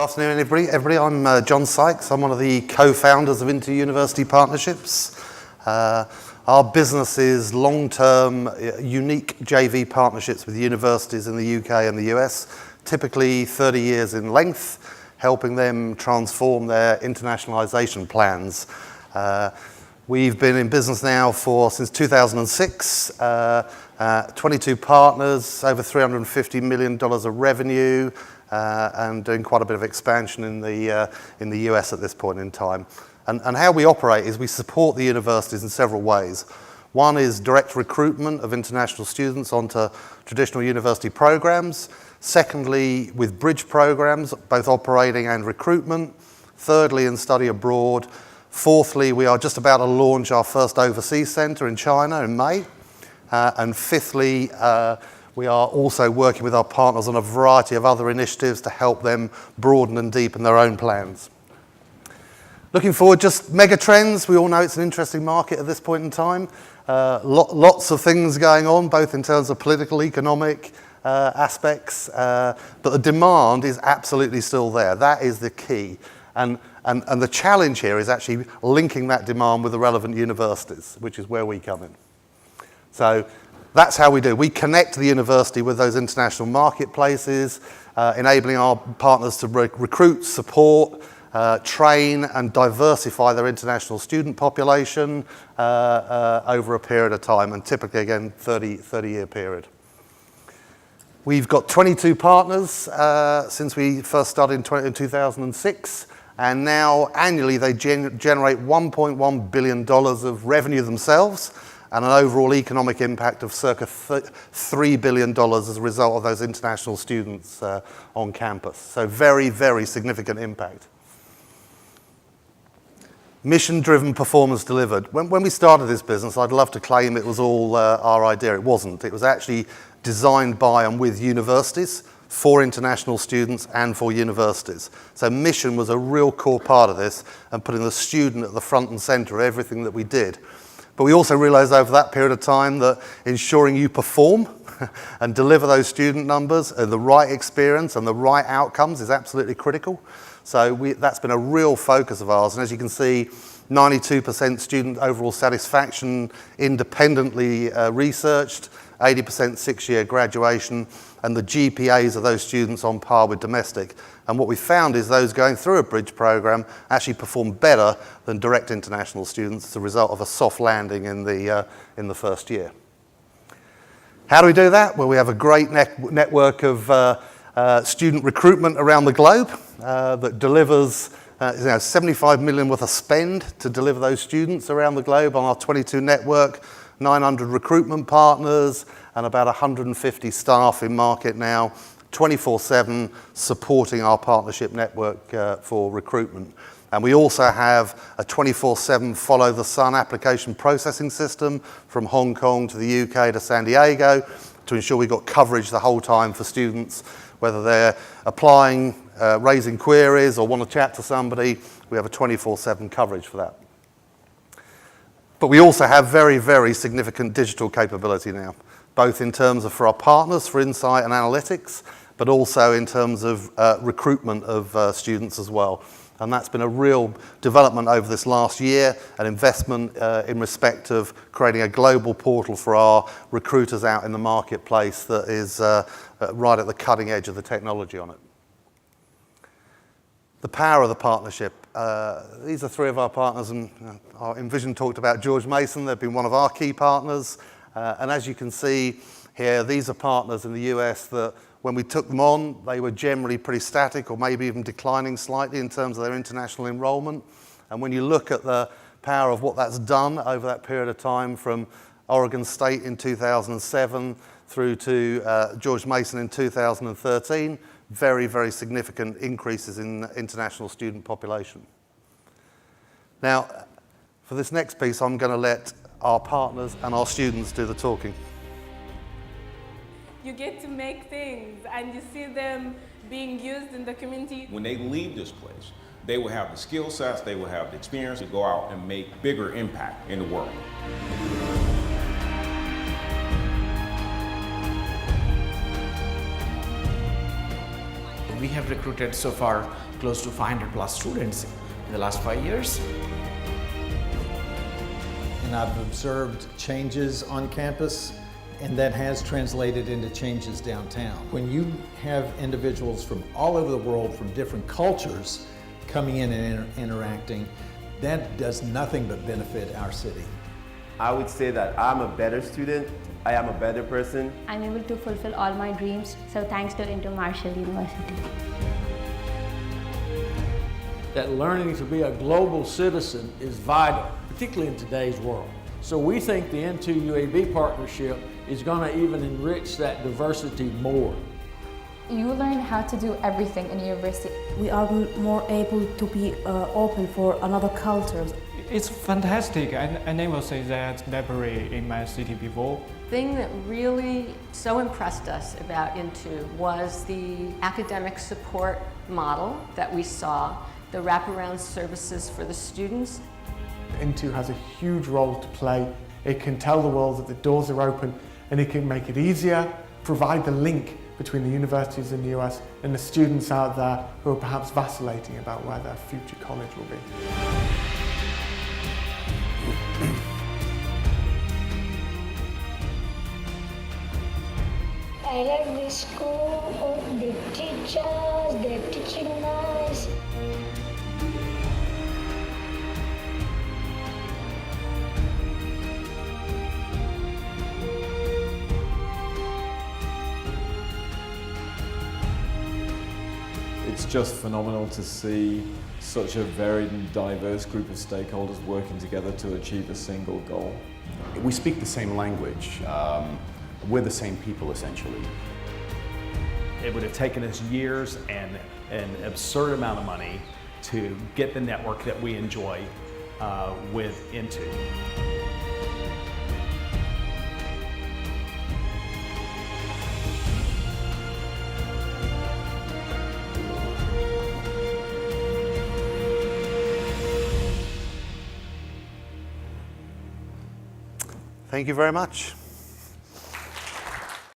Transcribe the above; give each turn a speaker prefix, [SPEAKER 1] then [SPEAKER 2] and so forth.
[SPEAKER 1] Good afternoon, everybody. I'm John Sykes. I'm one of the co-founders of Inter-University Partnerships. Our business is long-term, unique JV partnerships with universities in the UK and the US, typically 30 years in length, helping them transform their internationalization plans. We've been in business now since 2006, 22 partners, over $350 million of revenue, and doing quite a bit of expansion in the US at this point in time. And how we operate is we support the universities in several ways. One is direct recruitment of international students onto traditional university programs. Secondly, with bridge programs, both operating and recruitment. Thirdly, in study abroad. Fourthly, we are just about to launch our first overseas centre in China in May. And fifthly, we are also working with our partners on a variety of other initiatives to help them broaden and deepen their own plans. Looking forward, just mega trends. We all know it's an interesting market at this point in time. Lots of things going on, both in terms of political, economic aspects, but the demand is absolutely still there. That is the key. And the challenge here is actually linking that demand with the relevant universities, which is where we come in. So that's how we do. We connect the university with those international marketplaces, enabling our partners to recruit, support, train and diversify their international student population over a period of time, and typically, again, 30-year period. We've got 22 partners since we first started in 2006, and now annually they generate $1.1 billion of revenue themselves, and an overall economic impact of circa $3 billion as a result of those international students on campus. So very, very significant impact. Mission-driven, performance delivered. When we started this business, I'd love to claim it was all our idea. It wasn't. It was actually designed by and with universities, for international students and for universities. So mission was a real core part of this, and putting the student at the front and center of everything that we did. But we also realized over that period of time that ensuring you perform and deliver those student numbers and the right experience and the right outcomes is absolutely critical. So that's been a real focus of ours. And as you can see, 92% student overall satisfaction independently researched, 80% 6-year graduation, and the GPAs of those students on par with domestic. And what we found is those going through a bridge program actually perform better than direct international students as a result of a soft landing in the first year. How do we do that? Well, we have a great network of student recruitment around the globe that delivers $75 million worth of spend to deliver those students around the globe on our 22 network, 900 recruitment partners, and about 150 staff in market now, 24/7 supporting our partnership network for recruitment. And we also have a 24/7 follow the sun application processing system from Hong Kong to the UK to San Diego to ensure we've got coverage the whole time for students, whether they're applying, raising queries or want to chat to somebody. We have a 24/7 coverage for that. But we also have very, very significant digital capability now, both in terms of for our partners for insight and analytics, but also in terms of recruitment of students as well. And that's been a real development over this last year, an investment in respect of creating a global portal for our recruiters out in the marketplace that is right at the cutting edge of the technology on it. The power of the partnership. These are three of our partners, and our Envision talked about George Mason. They've been one of our key partners. And as you can see here, these are partners in the US that when we took them on, they were generally pretty static or maybe even declining slightly in terms of their international enrollment. And when you look at the power of what that's done over that period of time, from Oregon State in 2007 through to George Mason in 2013, very, very significant increases in international student population. Now, for this next piece, I'm going to let our partners and our students do the talking.
[SPEAKER 2] You get to make things and you see them being used in the community.
[SPEAKER 3] When they leave this place, they will have the skill sets, they will have the experience to go out and make bigger impact in the world.
[SPEAKER 4] we have recruited so far close to 500 plus students in the last 5 years.
[SPEAKER 5] And I've observed changes on campus, and that has translated into changes downtown. When you have individuals from all over the world, from different cultures, coming in and interacting, that does nothing but benefit our city.
[SPEAKER 6] I would say that I'm a better student, I am a better person.
[SPEAKER 7] I'm able to fulfill all my dreams, so thanks to Marshall University.
[SPEAKER 8] That learning to be a global citizen is vital, particularly in today's world. So we think the N2UAB partnership is going to even enrich that diversity more.
[SPEAKER 9] You learn how to do everything in university.
[SPEAKER 10] We are more able to be open for another cultures.
[SPEAKER 11] It's fantastic. I never say that library in my city before.
[SPEAKER 12] The thing that really so impressed us about N2 was the academic support model that we saw, the wraparound services for the students.
[SPEAKER 13] N2 has a huge role to play. It can tell the world that the doors are open, and it can make it easier, provide the link between the universities in the US and the students out there who are perhaps vacillating about where their future college will be.
[SPEAKER 14] I like this school, the teachers, they're teaching nice.
[SPEAKER 15] It's just phenomenal to see such a varied and diverse group of stakeholders working together to achieve a single goal.
[SPEAKER 16] We speak the same language. We're the same people, essentially.
[SPEAKER 17] It would have taken us years and an absurd amount of money to get the network that we enjoy with N2.
[SPEAKER 1] Thank you very much.